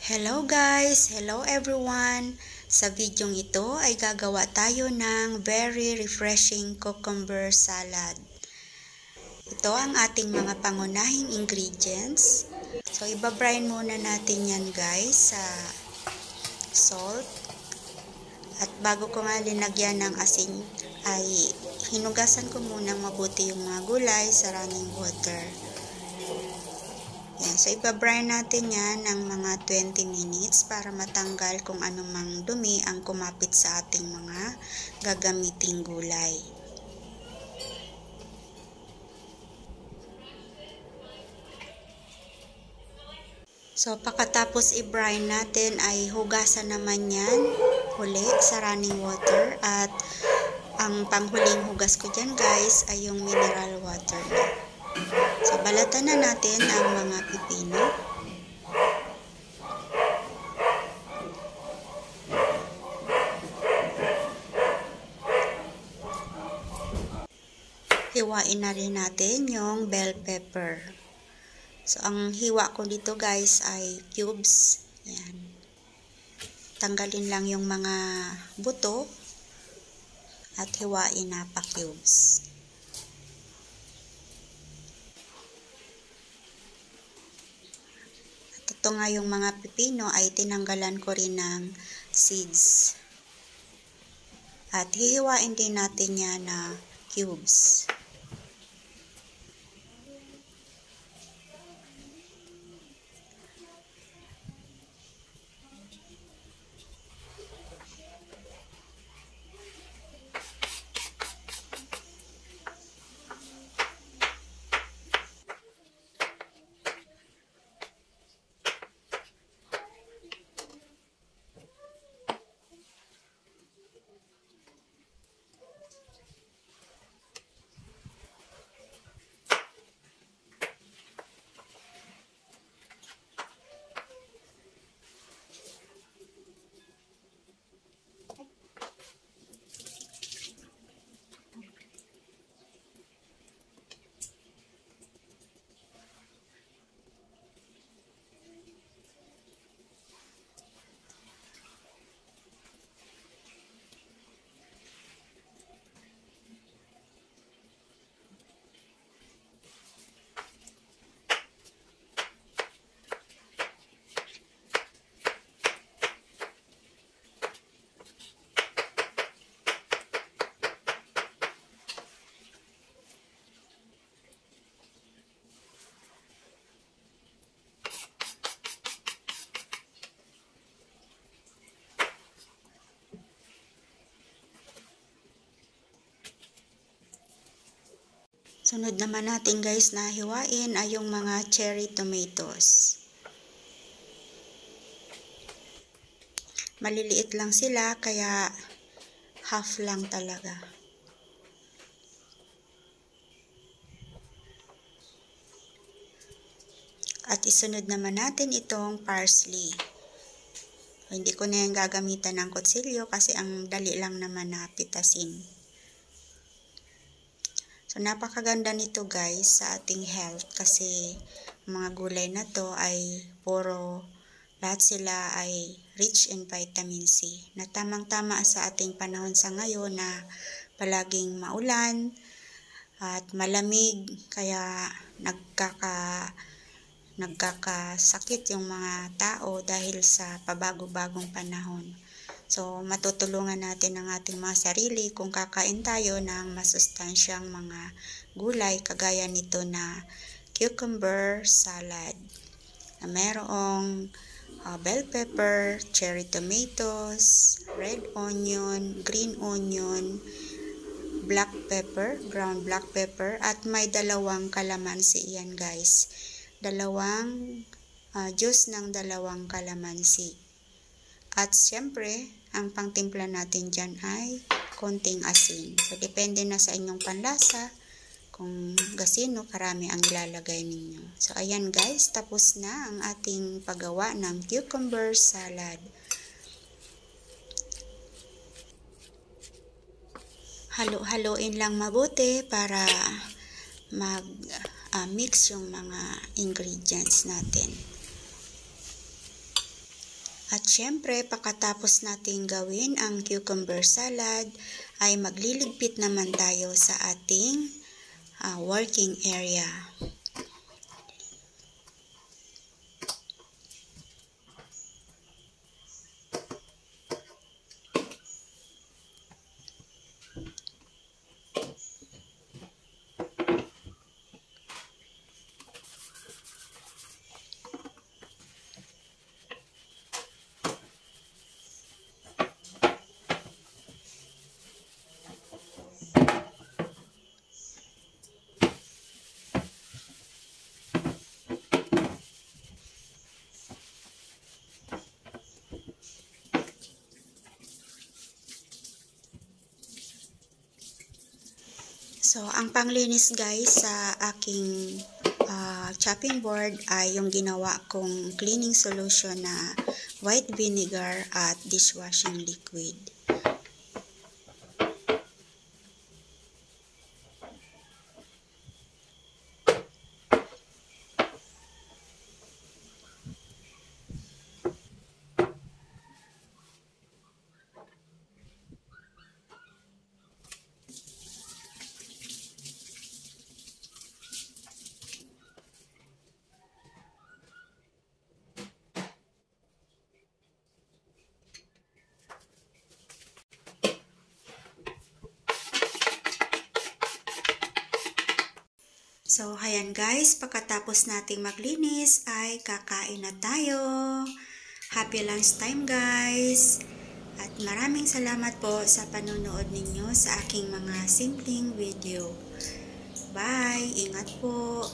Hello guys! Hello everyone! Sa videong ito ay gagawa tayo ng very refreshing cucumber salad. Ito ang ating mga pangunahing ingredients. So ibabrine muna natin yan guys sa salt. At bago ko nga linagyan ng asin ay hinugasan ko muna mabuti yung mga gulay sa running water. Yan. So, ibabrine natin yan ng mga 20 minutes para matanggal kung anumang dumi ang kumapit sa ating mga gagamiting gulay. So, pagkatapos i-brine natin ay hugasan naman yan uli sa running water at ang panghuling hugas ko dyan guys ay yung mineral water na. So, balatan na natin ang mga pipino. Hiwain na rin natin yung bell pepper. So, ang hiwa ko dito guys ay cubes. Yan. Tanggalin lang yung mga buto at hiwain na pa cubes. Ito nga yung mga pipino ay tinanggalan ko rin ng seeds. At hihiwain din natin yan na cubes. Sunod naman natin guys na hiwain ay yung mga cherry tomatoes. Maliliit lang sila kaya half lang talaga. At isunod naman natin itong parsley. Hindi ko na yung gagamitan ng kutsilyo kasi ang dali lang naman na pitasin. So, napakaganda nito guys sa ating health kasi mga gulay na to ay lahat sila ay rich in vitamin C na tamang-tama sa ating panahon sa ngayon na palaging maulan at malamig kaya nagkakasakit yung mga tao dahil sa pabago-bagong panahon. So, matutulungan natin ang ating mga sarili kung kakain tayo ng masustansyang mga gulay kagaya nito na cucumber salad. Na mayroong bell pepper, cherry tomatoes, red onion, green onion, black pepper, ground black pepper, at may dalawang kalamansi yan guys. Juice ng dalawang kalamansi. At syempre, ang pangtimpla natin dyan ay konting asin. So, depende na sa inyong panlasa kung gasino karami ang ilalagay ninyo. So, ayan guys, tapos na ang ating paggawa ng cucumber salad. Halo-haloin lang mabuti para mag-mix yung mga ingredients natin. At syempre, pagkatapos natin gawin ang cucumber salad, ay magliligpit naman tayo sa ating working area. So, ang panglinis guys sa aking chopping board ay yung ginawa kong cleaning solution na white vinegar at dishwashing liquid. So, ayan guys, pagkatapos nating maglinis ay kakain na tayo. Happy lunch time guys! At maraming salamat po sa panonood ninyo sa aking mga simpleng video. Bye! Ingat po!